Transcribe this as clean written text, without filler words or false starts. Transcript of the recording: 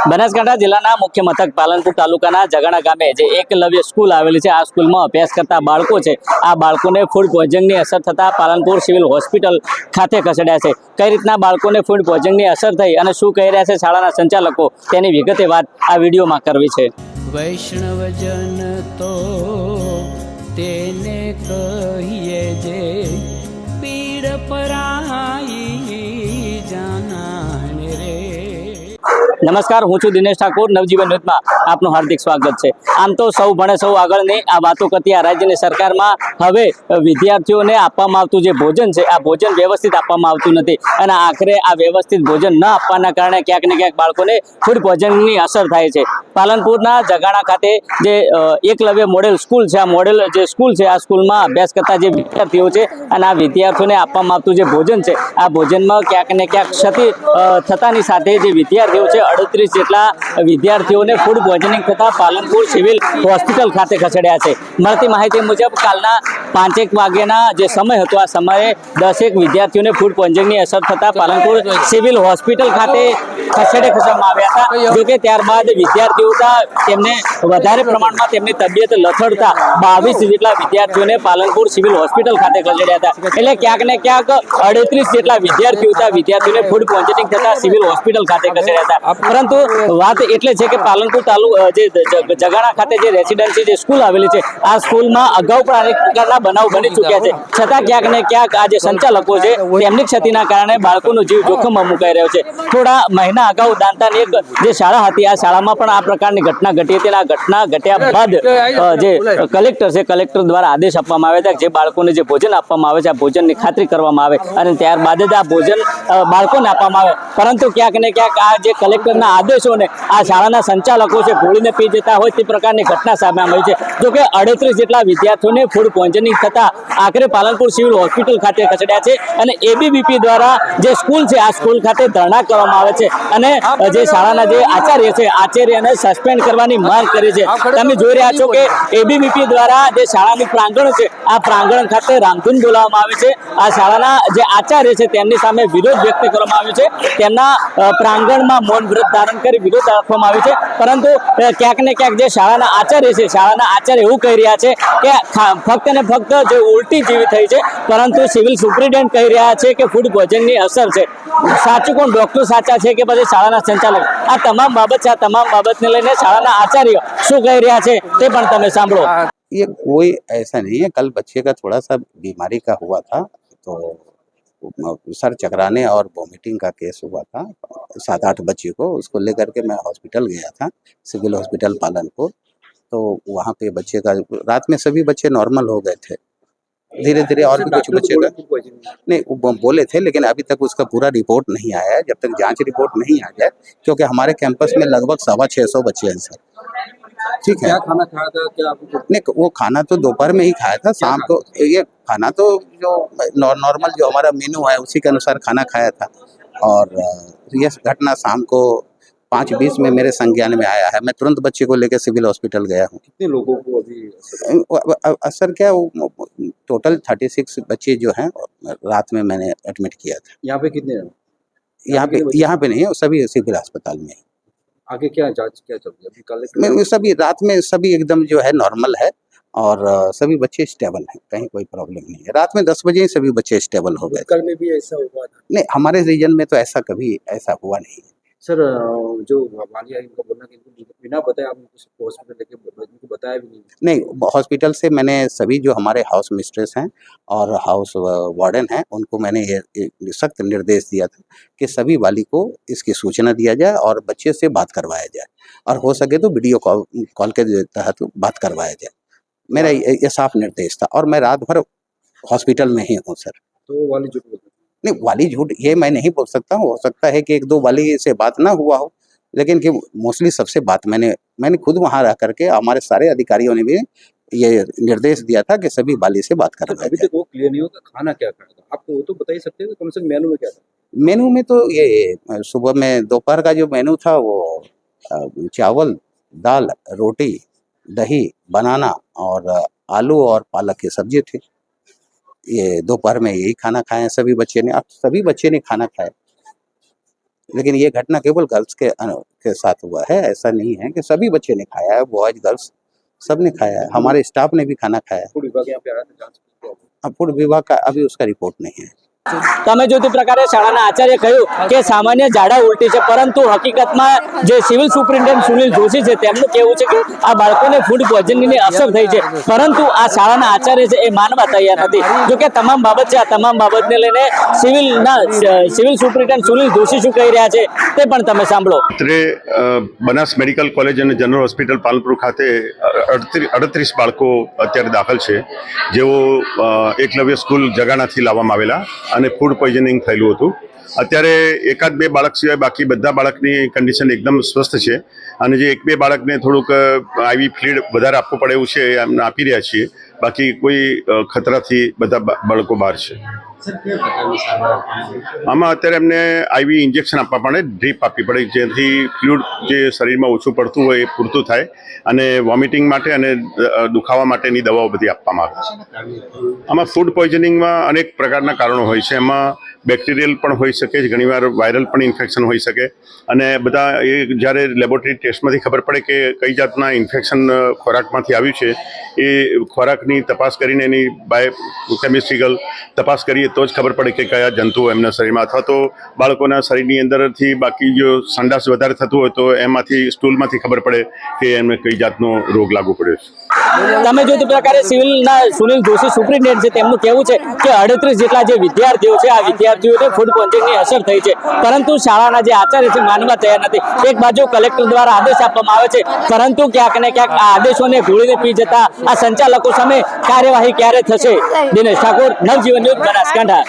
બનાसकांठा जिल्लाના મુખ્ય મથક પાલનપુર તાલુકાના જગાણા ગામે જે એકલવ્ય સ્કૂલ આવેલી છે, આ સ્કૂલમાં અભ્યાસ કરતા બાળકો છે, આ બાળકોને ફૂડ પોઈઝનિંગની અસર થતાં પાલનપુર સિવિલ હોસ્પિટલ ખાતે ખસેડ્યા છે। કઈ રીતના બાળકોને ફૂડ પોઈઝનિંગની અસર થઈ અને શું કહી રહ્યા છે શાળાના સંચાલકો, તેની વિગતે વાત આ વિડીયોમાં કરવી છે। વૈષ્ણવજન તો તેને કહીએ જે પીડ પરાઈ જાનાને રે। નમસ્કાર, હું છું દિનેશ ઠાકોર। નવજીવન ન્યૂઝમાં આપનું હાર્દિક સ્વાગત છે। આમ તો સૌ ભણે સૌ આગળની આ વાતો કરતી આ રાજ્યની સરકારમાં હવે વિદ્યાર્થીઓને આપવામાં આવતું જે ભોજન છે, આ ભોજન વ્યવસ્થિત આપવામાં આવતું નથી અને આખરે આ વ્યવસ્થિત ભોજન ન આપવાના કારણે ક્યાંક ને ક્યાંક બાળકોને ફૂડ પોઈઝનિંગની અસર થાય છે। પાલનપુરના જગાણા ખાતે જે એકલવ્ય મોડેલ સ્કૂલ છે, આ મોડેલ જે સ્કૂલ છે, આ સ્કૂલમાં અભ્યાસ કરતા જે વિદ્યાર્થીઓ છે અને આ વિદ્યાર્થીઓને આપવામાં આવતું જે ભોજન છે, આ ભોજનમાં ક્યાંક ને ક્યાંક ક્ષતિ થતાની સાથે જે વિદ્યાર્થીઓ છે 38 જેટલા વિદ્યાર્થીઓને ફૂડ પોઈઝનિંગ થતાં પાલનપુર સિવિલ હોસ્પિટલ ખાતે ખસેડ્યા છે। મળતી માહિતી મુજબ કાલના 5 વાગ્યાના જે સમય હતો, આ સમયે 10 વિદ્યાર્થીઓને ફૂડ પોઈઝનિંગની અસર થતાં પાલનપુર સિવિલ હોસ્પિટલ ખાતે ખસેડવામાં આવ્યા હતા। જોકે ત્યારબાદ વિદ્યાર્થીઓ તેમને વધારે પ્રમાણમાં તેમની તબિયત લથડતા 22 જેટલા વિદ્યાર્થીઓને પાલનપુર સિવિલ હોસ્પિટલ ખાતે ખસેડ્યા હતા। એટલે ક્યાંક ને ક્યાંક 38 જેટલા વિદ્યાર્થીઓને ફૂડ પોઈઝનિંગ થતાં સિવિલ હોસ્પિટલ ખાતે ખસેડ્યા હતા। પરંતુ વાત એટલે છે કે પાલનપુર જે જગાણા ખાતે જે રેસિડેન્સી જે સ્કૂલ આવેલી છે, આ સ્કૂલમાં અગાઉ પણ અનેક પ્રકારના બનાવ બની ચૂક્યા છે, છતાં ક્યાંક ને ક્યાંક આ જે સંચાલકો છે તેમની ક્ષતિના કારણે બાળકોનો જીવ જોખમમાં મુકાઈ રહ્યો છે। થોડા મહિના અગાઉ દાંતાની એક જે શાળા હતી, આ શાળામાં પણ આ પ્રકારની ઘટના ઘટી હતી અને આ ઘટના ઘટ્યા બાદ જે કલેક્ટર છે, કલેક્ટર દ્વારા આદેશ આપવામાં આવ્યા હતા કે જે બાળકોને જે ભોજન આપવામાં આવે છે, આ ભોજનની ખાતરી કરવામાં આવે અને ત્યારબાદ જ આ ભોજન બાળકોને આપવામાં આવે। પરંતુ ક્યાંક ને ક્યાંક આ જે કલેક્ટરના આદેશોને આ શાળાના સંચાલકો છે ભૂલીને પી જતા હોય તે પ્રકારની ઘટના સામે આવી છે। જોકે 38 જેટલા વિદ્યાર્થીઓને ફૂડ પોઈઝનિંગ થતા આખરે પાલનપુર સિવિલ હોસ્પિટલ ખાતે ખસેડ્યા છે અને એબીવીપી દ્વારા જે સ્કૂલ છે, આ સ્કૂલ ખાતે ધરણા કરવામાં આવે છે અને જે શાળાના જે આચાર્ય છે, આચાર્યને સસ્પેન્ડ કરવાની માંગ કરી છે। તમે જોઈ રહ્યા છો કે એબીવીપી દ્વારા જે શાળાનું પ્રાંગણ છે, આ પ્રાંગણ ખાતે રામધૂન બોલાવવામાં આવે છે। આ શાળાના જે આચાર્ય છે તેમની સામે વિરોધ વ્યક્ત કરવામાં આવ્યો છે, તેમના પ્રાંગણમાં મૌન વ્રત ધારણ કરી વિરોધ રાખવામાં આવ્યો છે। પરંતુ ક્યાંક ને ક્યાંક જે શાળાના આચાર્ય છે, શાળાના આચાર્ય એવું કહી રહ્યા છે કે ફક્ત ને ફક્ત જે ઉલટી જેવી થઈ છે, પરંતુ સિવિલ સુપ્રિન્ટેન્ડન્ટ કહી રહ્યા છે કે ફૂડ પોઈઝનિંગની અસર છે। સાચું કોણ, ડોક્ટર સાચા છે કે પછી શાળાના સંચાલક? આ તમામ બાબત છે, આ તમામ બાબતને લઈને શાળાના આચાર્ય શું કહી રહ્યા છે તે પણ તમે સાંભળો। ये कोई ऐसा नहीं है। कल बच्चे का थोड़ा सा बीमारी का हुआ था, तो सर चकराने और वॉमिटिंग का केस हुआ था 7-8 बच्चे को। उसको लेकर के मैं हॉस्पिटल गया था, सिविल हॉस्पिटल पालनपुर। तो वहाँ पे बच्चे का रात में सभी बच्चे नॉर्मल हो गए थे। धीरे धीरे और भी कुछ बच्चे का नहीं वो बोले थे, लेकिन अभी तक उसका पूरा रिपोर्ट नहीं आया है। जब तक जांच रिपोर्ट नहीं आ जाए, क्योंकि हमारे कैंपस में लगभग 650 बच्चे हैं सर। ठीक है, क्या खाना खाया था? क्या आपको नहीं वो खाना तो दोपहर में ही खाया था, शाम को ये खाना तो जो नॉर्मल जो हमारा मेनू है उसी के अनुसार खाना खाया था। और ये घटना शाम को 5:20 में मेरे संज्ञान में आया है। मैं तुरंत बच्चे को लेकर सिविल हॉस्पिटल गया हूँ। कितने लोगों को अभी असर क्या टोटल 36 बच्चे जो हैं रात में मैंने एडमिट किया था। यहाँ पे कितने हैं? यहाँ पे नहीं है, सभी सिविल अस्पताल में है। आगे क्या जांच क्या चल रही है अभी? कल सभी रात में सभी एकदम जो है नॉर्मल है और सभी बच्चे स्टेबल हैं, कहीं कोई प्रॉब्लम नहीं है। रात में 10 बजे ही सभी बच्चे स्टेबल हो गए। कल में भी ऐसा हुआ था? नहीं, हमारे रीजन में तो ऐसा कभी ऐसा हुआ नहीं। सर, जो वाली आई उनका बोलना कि इनको बिना बताए आप उनको हॉस्पिटल लेके उनको बताया भी नहीं? हॉस्पिटल से मैंने सभी जो हमारे हाउस मिस्ट्रेस हैं और हाउस वार्डन हैं उनको मैंने ये सख्त निर्देश दिया था कि सभी वाली को इसकी सूचना दिया जाए और बच्चे से बात करवाया जाए और हो सके तो वीडियो कॉल के तहत बात करवाया जाए। मेरा ये साफ निर्देश था और मैं रात भर हॉस्पिटल में ही हूँ सर। तो वाली झूठ बोलती? नहीं, वाली झूठ ये मैं नहीं बोल सकता हूँ। हो सकता है कि 1-2 वाली से बात ना हुआ हो, लेकिन कि मोस्टली सबसे बात मैंने खुद वहाँ रह करके हमारे सारे अधिकारियों ने भी ये निर्देश दिया था कि सभी वाली से बात करवाया अभी तक वो क्लियर नहीं होता खाना क्या खाया था? आपको वो तो बता ही सकते हैं कम से कम मेनू में क्या था? मेनू में तो ये सुबह में दोपहर का जो मेनू था वो चावल, दाल, रोटी, दही, बनाना और आलू और पालक की सब्जी थी। ये दोपहर में यही खाना खाए सभी बच्चे ने। अब सभी बच्चे ने खाना खाया। लेकिन ये घटना केवल गर्ल्स के साथ हुआ है, ऐसा नहीं है कि सभी बच्चे ने खाया है, बॉयज गर्ल्स सब ने खाया है, हमारे स्टाफ ने भी खाना खाया है। फूड विभाग यहाँ पे आया था जांच की? अब फूड विभाग का अभी उसका रिपोर्ट नहीं है। તમે જો તે પ્રકારે શાળાના આચાર્ય કહ્યું કે સામાન્ય ઝાડા ઉલટી છે, પરંતુ હકીકતમાં જે સિવિલ સુપ્રિન્ટેન્ડન્ટ સુનિલ જોશી છે તેમનું કહેવું છે કે આ બાળકોને ફૂડ પોઈઝનિંગની અસર થઈ છે, પરંતુ આ શાળાના આચાર્ય છે એ માનવા તૈયાર નથી. જો કે તમામ બાબત છે, આ તમામ બાબતને લઈને સિવિલ સુપ્રિન્ટેન્ડન્ટ સુનિલ જોશી શું કહી રહ્યા છે તે પણ તમે સાંભળો. અત્રે બનાસ મેડિકલ કોલેજ અને જનરલ હોસ્પિટલ પાલનપુર ખાતે 38 બાળકો અત્યારે દાખલ છે, જેઓ એકલવ્ય સ્કૂલ જગાણાથી લાવવામાં આવેલા અને ફૂડ પોઈઝનિંગ થયેલું હતું. અત્યારે એકાદ બે બાળક સિવાય બાકી બધા બાળકની કન્ડિશન એકદમ સ્વસ્થ છે, અને જે એક બે બાળકને થોડુંક આઈવી ફ્લુઇડ વધારે આપવું પડે એવું છે એમને આપી રહ્યા છીએ. બાકી કોઈ ખતરાથી બધા બાળકો બહાર છે. આમાં અત્યારે એમને આઈવી ઇન્જેક્શન આપવા પડે, ડ્રીપ આપવી પડે, જેથી ફ્લુઇડ જે શરીરમાં ઓછું પડતું હોય એ પૂરતું થાય, અને વોમિટિંગ માટે અને દુખાવા માટેની દવાઓ બધી આપવામાં આવે છે. આમાં ફૂડ પોઈઝનિંગમાં અનેક પ્રકારના કારણો હોય છે. એમાં બેક્ટેરિયલ પણ હોઈ શકે છે, ઘણીવાર વાયરલ પણ ઇન્ફેક્શન હોઈ શકે, અને બધા એ જ્યારે લેબોરેટરી ટેસ્ટમાંથી ખબર પડે કે કઈ જાતના ઇન્ફેક્શન ખોરાકમાંથી આવ્યું છે, એ ખોરાકની તપાસ કરીને એની બાયોકેમિસ્ટ્રિકલ તપાસ કરીએ તો જ ખબર પડે કે કયા જંતુઓ એમના શરીરમાં, અથવા તો બાળકોના શરીરની અંદરથી બાકી જો સંડાસ વધારે થતું હોય તો એમાંથી સ્ટૂલમાંથી ખબર પડે કે એમને કઈ જાતનો રોગ લાગુ પડ્યો છે. તમે જો તે પ્રકારે સિવિલના સુનિલ જોશી સુપ્રિન્ટેન્ડન્ટ છે તેમનું કહેવું છે કે 38 જેટલા જે વિદ્યાર્થીઓ છે, આ વિદ્યાર્થીઓને ફૂડ પોઈઝનિંગની અસર થઈ છે, પરંતુ શાળાના જે આચાર્ય છે માનવા તૈયાર નથી. એક બાજુ કલેક્ટર દ્વારા આદેશ આપવામાં આવે છે, પરંતુ ક્યાંક ને ક્યાંક આ આદેશોને ઘોળીને પી જતા આ સંચાલકો સામે કાર્યવાહી ક્યારે થશે? દિનેશ ઠાકોર, નવજીવન ન્યૂઝ, બનાસકાંઠા.